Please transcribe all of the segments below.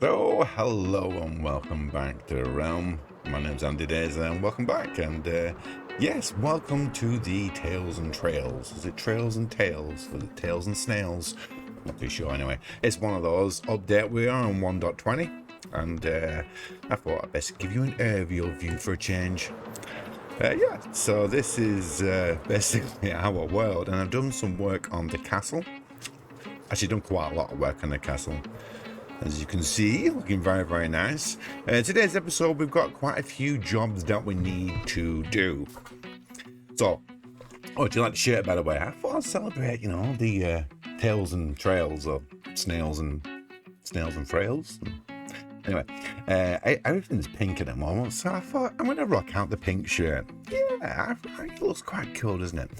So, hello and welcome back to the realm. My name's Andy Days and welcome back. And yes, welcome to the Tales and Trails. Is it Trails and Tales? Or is it Tales and Snails? I'm not too sure anyway. It's one of those. Update, we are on 1.20. And I thought I'd best give you an aerial view for a change. Yeah, so this is basically our world. And I've done some work on the castle. Actually done quite a lot of work on the castle. As you can see, looking very, very nice. Today's episode, we've got quite a few jobs that we need to do. So, do you like the shirt, by the way? I thought I'd celebrate, the tails and trails of snails and frails. Anyway, everything's pink at the moment, so I thought I'm going to rock out the pink shirt. Yeah, it looks quite cool, doesn't it?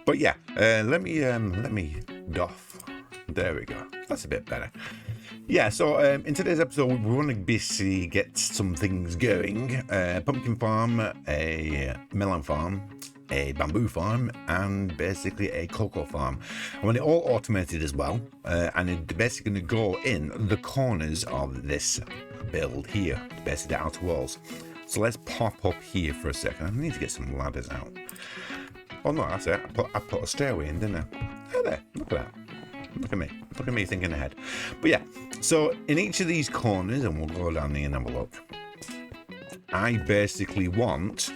But yeah, let me doff. There we go. That's a bit better. Yeah, so in today's episode, we want to basically get some things going. Pumpkin farm, a melon farm, a bamboo farm, and basically a cocoa farm. I want it all automated as well, and it's basically going to go in the corners of this build here, basically the outer walls. So let's pop up here for a second. I need to get some ladders out. Oh no, that's it. I put a stairway in, didn't I? Oh, there, look at that. Look at me thinking ahead. But yeah, so in each of these corners, and we'll go down here and have a look, I basically want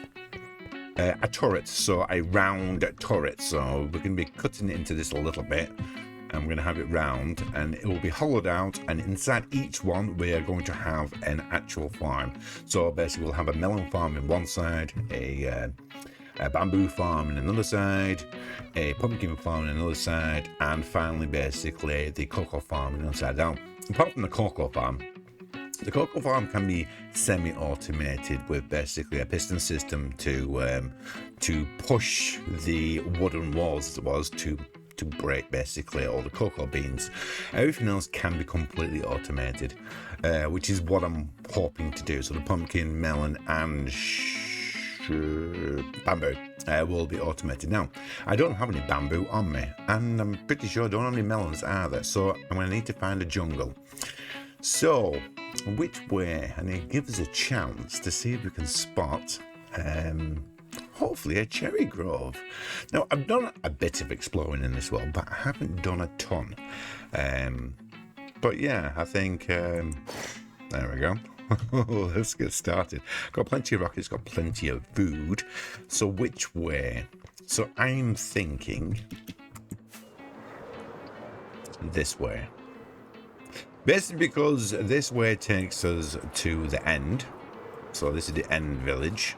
a turret, so a round turret. So we're going to be cutting it into this a little bit, and we're going to have it round, and it will be hollowed out, and inside each one we are going to have an actual farm. So basically we'll have a melon farm in one side, a bamboo farm on another side, a pumpkin farm on another side, and finally basically the cocoa farm on the other side. Now, apart from the cocoa farm can be semi-automated with basically a piston system to push the wooden walls as it was to break basically all the cocoa beans. Everything else can be completely automated, which is what I'm hoping to do. So the pumpkin, melon, and bamboo will be automated. Now, I don't have any bamboo on me, and I'm pretty sure I don't have any melons either, so I'm going to need to find a jungle. So, which way? And it gives us a chance to see if we can spot hopefully a cherry grove. Now, I've done a bit of exploring in this world, but I haven't done a ton. But yeah, I think there we go. Let's get started. Got plenty of rockets, got plenty of food. So which way? So I'm thinking this way. Basically because this way takes us to the end. So this is the end village.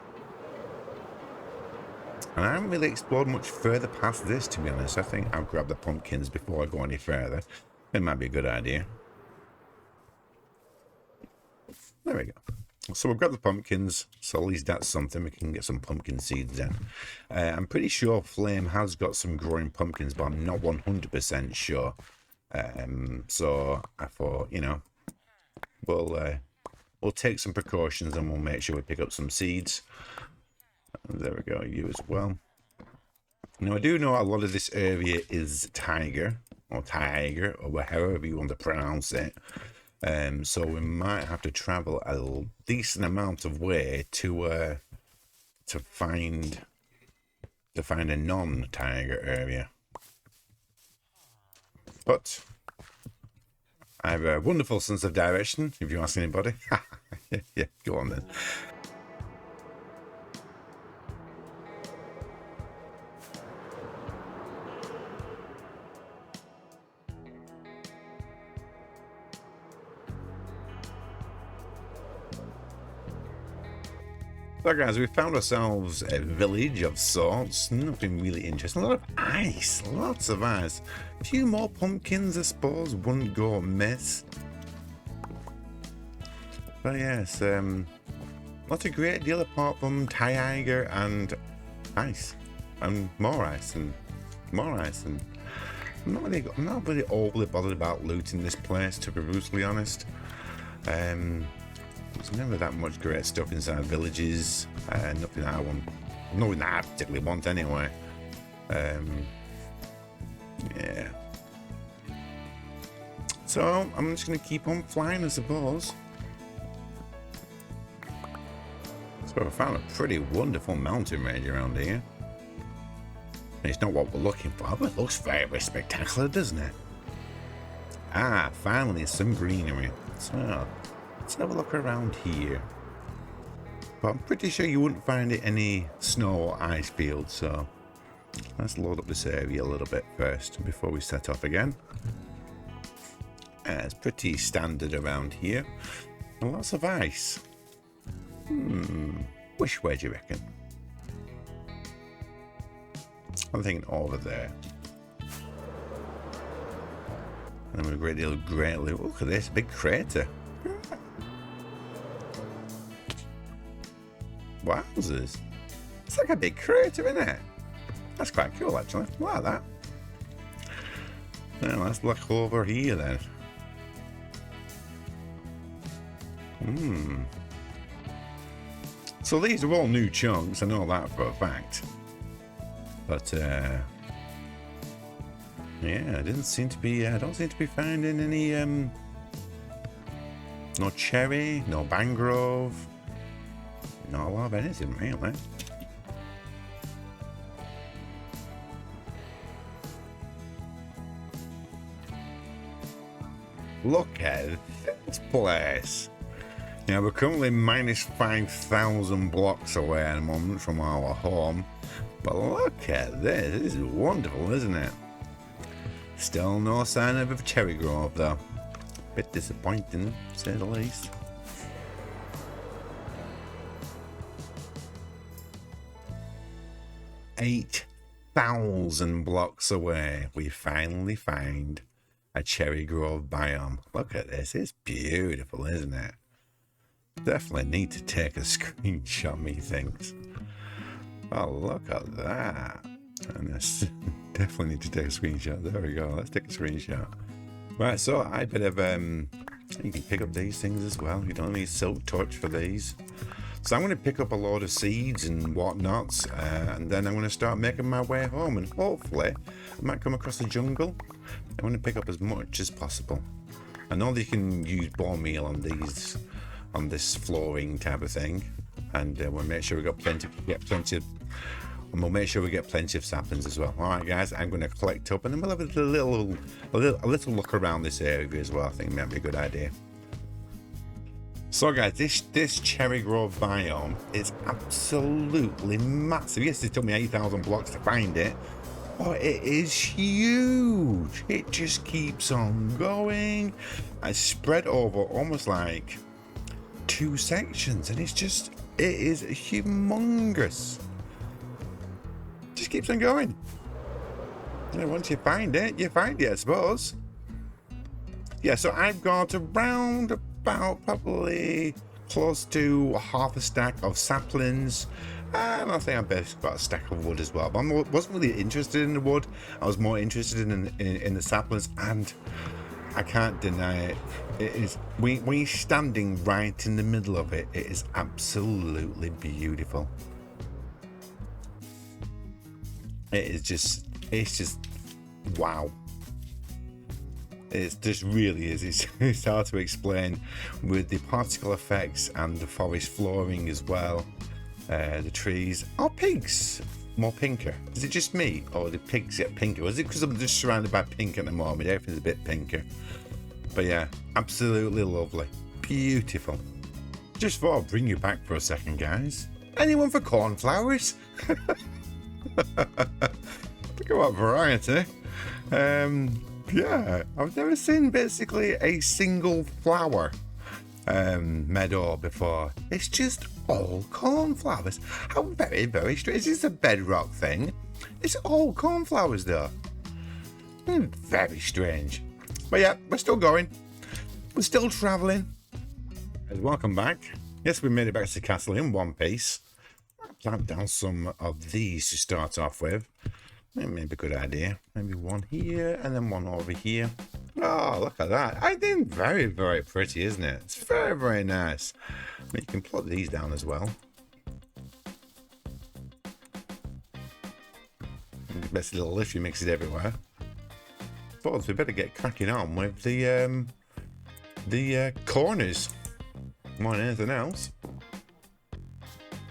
And I haven't really explored much further past this, to be honest. I think I'll grab the pumpkins before I go any further. It might be a good idea. There we go. So we've got the pumpkins, so at least that's something. We can get some pumpkin seeds in. I'm pretty sure Flame has got some growing pumpkins, but I'm not 100% sure. So I thought, we'll take some precautions and we'll make sure we pick up some seeds. There we go, you as well. Now I do know a lot of this area is tiger, or however you want to pronounce it. So we might have to travel a decent amount of way to find a non-tiger area. But I have a wonderful sense of direction, if you ask anybody. Yeah, go on then. So guys, we found ourselves a village of sorts, nothing really interesting, a lot of ice, lots of ice. A few more pumpkins, I suppose, wouldn't go amiss. But yes, not a great deal apart from tiger and ice, and more ice, and more ice, and I'm not really overly bothered about looting this place, to be brutally honest. There's never that much great stuff inside villages. Nothing I want. Nothing that I particularly want anyway. Yeah. So I'm just going to keep on flying, I suppose. So I found a pretty wonderful mountain range around here. It's not what we're looking for, but it looks very, very spectacular, doesn't it? Ah, finally some greenery. So let's have a look around here. But I'm pretty sure you wouldn't find it any snow or ice fields, so let's load up this area a little bit first before we set off again. It's pretty standard around here. And lots of ice. Which way do you reckon? I'm thinking over there. And then a great deal of great look at this big crater. Wowzers. It's like a big crater, isn't it? That's quite cool, actually. I like that. Now let's look over here then. So these are all new chunks, I know that for a fact. But yeah, I don't seem to be finding any no cherry, no mangrove, not a lot of anything really. Look at this place. Now we're currently minus 5,000 blocks away at the moment from our home. But look at this. This is wonderful, isn't it? Still no sign of a cherry grove though. Bit disappointing, to say the least. "8,000 blocks away, we finally find a cherry grove biome. Look at this. It's beautiful, isn't it? Definitely need to take a screenshot, methinks. Oh, look at that. And this definitely need to take a screenshot. There we go. Let's take a screenshot. Right, so I bit of you can pick up these things as well. You don't need silk touch for these. So I'm going to pick up a load of seeds and whatnots, and then I'm going to start making my way home, and hopefully I might come across a jungle. I want to pick up as much as possible. I know that you can use bone meal on these, on this flooring type of thing, and we'll make sure we got plenty of saplings as well. All right, guys, I'm going to collect up, and then we'll have a little look around this area as well. I think might be a good idea. So, guys, this cherry grove biome is absolutely massive. Yes, it took me 8,000 blocks to find it, but it is huge. It just keeps on going. It's spread over almost like 2 sections, and it is humongous. Just keeps on going. And once you find it, I suppose. Yeah, so I've got around about probably close to half a stack of saplings. And I think I basically got a stack of wood as well. But I wasn't really interested in the wood. I was more interested in the saplings, and I can't deny it. It is when you're standing right in the middle of it, it is absolutely beautiful. It's just wow. It just really is. It's hard to explain with the particle effects and the forest flooring as well. The trees. Are pigs more pinker? Is it just me, or do pigs get pinker? Or is it because I'm just surrounded by pink at the moment? Everything's a bit pinker. But yeah, absolutely lovely. Beautiful. Just thought I'd bring you back for a second, guys. Anyone for cornflowers? Look at what variety. Yeah, I've never seen basically a single flower meadow before. It's just all cornflowers. How very, very strange. Is this a bedrock thing? It's all cornflowers though. Very strange. But yeah, we're still going. We're still travelling. Welcome back. Yes, we made it back to the castle in one piece. I'll plant down some of these to start off with. Maybe a good idea. Maybe one here and then one over here. Oh, look at that. I think very, very pretty, isn't it? It's very, very nice. I mean, you can plot these down as well. Best little lift, you mix it everywhere. suppose we better get cracking on with the corners more than anything else.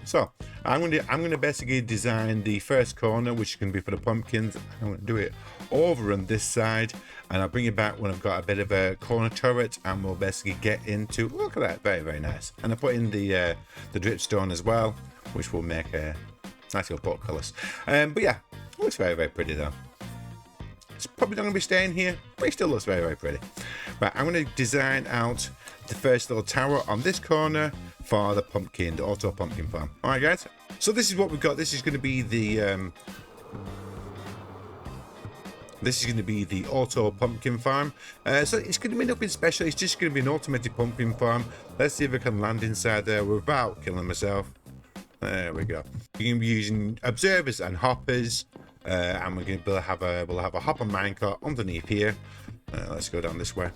So I'm gonna basically design the first corner, which is gonna be for the pumpkins. I'm gonna do it over on this side, and I'll bring it back when I've got a bit of a corner turret, and we'll basically get into, look at that, very, very nice. And I put in the dripstone as well, which will make a nice little portcullis. But yeah, it looks very, very pretty though. It's probably not going to be staying here, but it still looks very, very pretty. Right, I'm going to design out the first little tower on this corner for the pumpkin, the auto pumpkin farm. All right, guys. So this is what we've got. This is going to be the auto pumpkin farm. So it's going to be nothing special. It's just going to be an automated pumpkin farm. Let's see if I can land inside there without killing myself. There we go. You're going to be using observers and hoppers. And we're going to have a hopper minecart underneath here. Let's go down this way,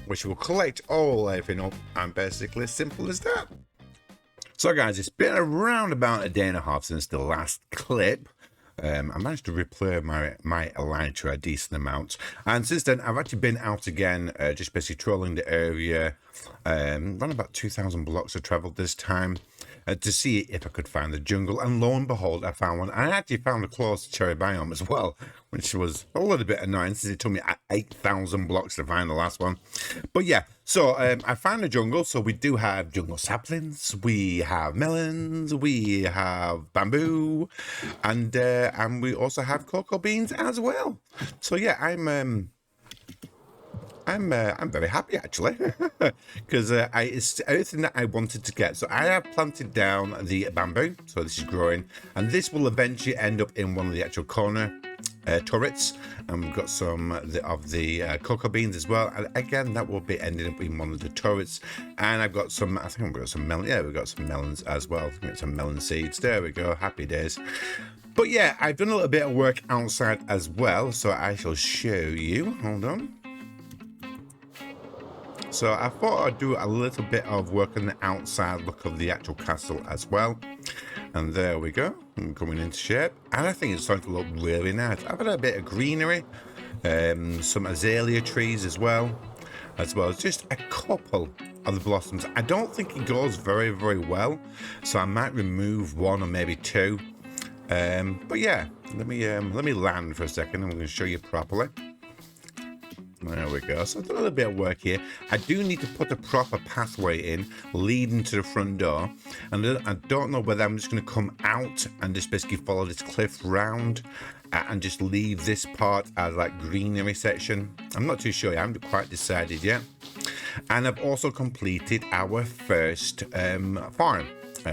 which will collect everything up, and basically as simple as that. So guys, it's been around about a day and a half since the last clip. I managed to replay my Elytra a decent amount, and since then I've actually been out again, just basically trolling the area. Around about 2,000 blocks I travelled this time to see if I could find the jungle, and lo and behold, I found one. I actually found a close to Cherry Biome as well, which was a little bit annoying since it took me 8,000 blocks to find the last one. But yeah, so I found a jungle. So we do have jungle saplings, we have melons, we have bamboo, and we also have cocoa beans as well. So yeah, I'm very happy actually, because it's everything that I wanted to get. So I have planted down the bamboo, so this is growing, and this will eventually end up in one of the actual corner turrets, and we've got some of the cocoa beans as well, and again that will be ending up in one of the turrets. And I've got some, I think I've got some melon, yeah, we've got some melons as well. We've got some melon seeds, there we go, happy days. But yeah, I've done a little bit of work outside as well, so I shall show you. Hold on. So I thought I'd do a little bit of work on the outside look of the actual castle as well. And there we go, I'm coming into shape. And I think it's starting to look really nice. I've had a bit of greenery, some azalea trees as well as just a couple of the blossoms. I don't think it goes very, very well, so I might remove one or maybe two. But yeah, let me land for a second. I'm going to show you properly. There we go. So I've done a little bit of work here. I do need to put a proper pathway in leading to the front door, and I don't know whether I'm just going to come out and just basically follow this cliff round and just leave this part as like greenery section. I'm not too sure. I haven't quite decided yet. And I've also completed our first farm,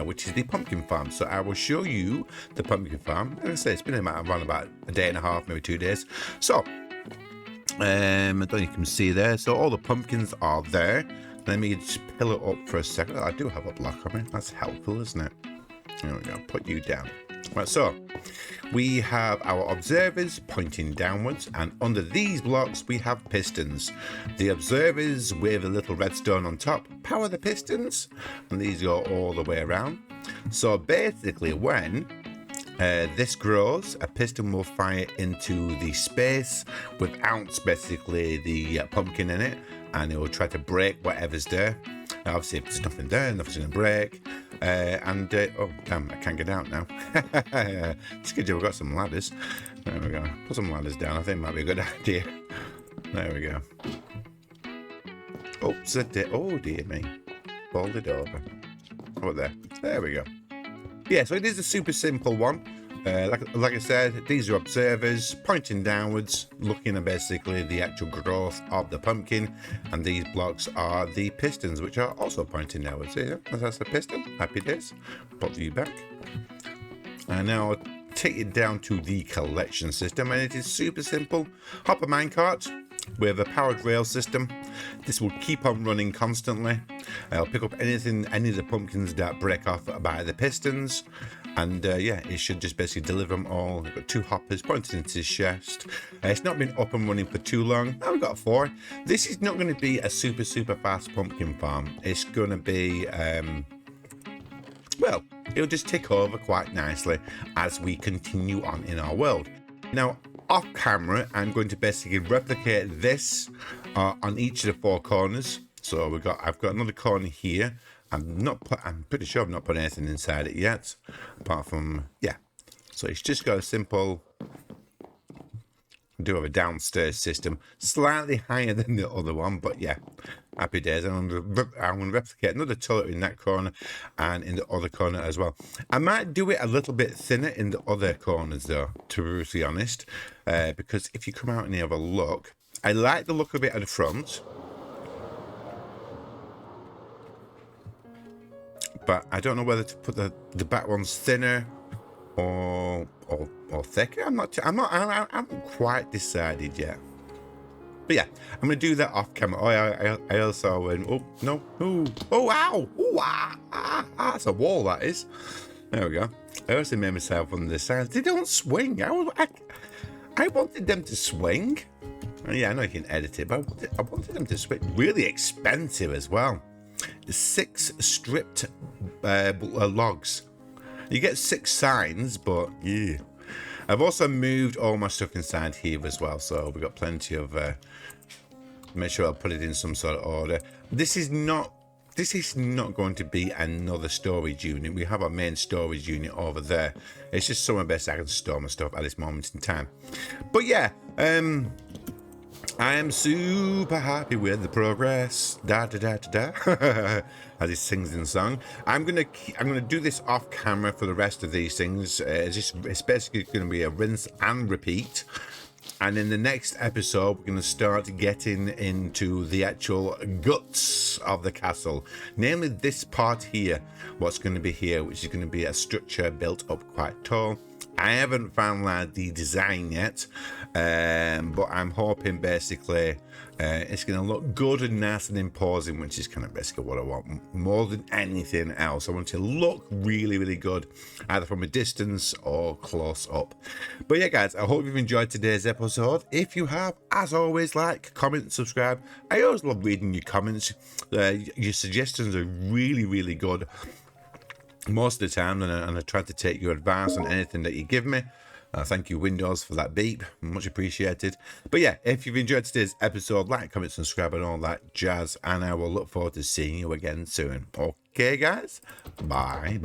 which is the pumpkin farm. So I will show you the pumpkin farm. Like I say, it's been around about a day and a half, maybe 2 days. So I don't know if you can see there. So all the pumpkins are there. Let me just pill it up for a second. I do have a block on it. That's helpful, isn't it? There we go. Put you down. Right, so we have our observers pointing downwards, and under these blocks we have pistons. The observers with a little redstone on top power the pistons, and these go all the way around. So basically, when this grows, a piston will fire into the space without basically the pumpkin in it, and it will try to break whatever's there. Obviously, if there's nothing there, nothing's going to break. Oh, damn, I can't get out now. It's good job, I've got some ladders. There we go. Put some ladders down. I think it might be a good idea. There we go. Oops, oh dear me. Fold it over. Oh, there we go. Yeah, so it is a super simple one. Like I said, these are observers pointing downwards, looking at basically the actual growth of the pumpkin, and these blocks are the pistons, which are also pointing downwards. Yeah, that's the piston. Happy days. Put you back. And now I'll take it down to the collection system, and it is super simple. Hopper minecart with a powered rail system. This will keep on running constantly. I'll pick up any of the pumpkins that break off by the pistons, and yeah, it should just basically deliver them all. We've got 2 hoppers pointing into his chest. It's not been up and running for too long. Now we've got 4. This is not going to be a super fast pumpkin farm. It's going to be well, it'll just tick over quite nicely as we continue on in our world. Now, off camera, I'm going to basically replicate this on each of the 4 corners. So I've got another corner here. I'm pretty sure I've not put anything inside it yet, apart from, yeah. So it's just got a simple, do have a downstairs system, slightly higher than the other one, but yeah, happy days. I'm going to replicate another toilet in that corner and in the other corner as well. I might do it a little bit thinner in the other corners though, to be brutally honest, because if you come out and you have a look, I like the look of it at the front, but I don't know whether to put the back ones thinner or thicker. I'm not. I haven't quite decided yet. But yeah, I'm gonna do that off camera. Oh, I also went. Oh no! Oh ow! Oh that's a wall. That is. There we go. I also made myself on the sides. They don't swing. I wanted them to swing. Yeah, I know you can edit it, but I wanted them to swing. Really expensive as well. 6 stripped logs. You get 6 signs, but yeah. I've also moved all my stuff inside here as well, so we've got plenty of. Make sure I'll put it in some sort of order. This is not going to be another storage unit. We have our main storage unit over there. It's just somewhere best I can store my stuff at this moment in time. But yeah, I am super happy with the progress. Da da da da da. As he sings in the song. I'm gonna do this off camera for the rest of these things. It's basically gonna be a rinse and repeat. And in the next episode, we're going to start getting into the actual guts of the castle. Namely this part here, what's going to be here, which is going to be a structure built up quite tall. I haven't found the design yet, but I'm hoping basically it's going to look good and nice and imposing, which is kind of basically what I want more than anything else. I want it to look really, really good, either from a distance or close up. But yeah, guys, I hope you've enjoyed today's episode. If you have, as always, like, comment, subscribe. I always love reading your comments. Your suggestions are really, really good most of the time, and I try to take your advice on anything that you give me. Thank you, Windows, for that beep. Much appreciated. But yeah, if you've enjoyed today's episode, like, comment, subscribe, and all that jazz. And I will look forward to seeing you again soon. Okay, guys? Bye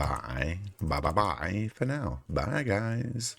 for now. Bye, guys.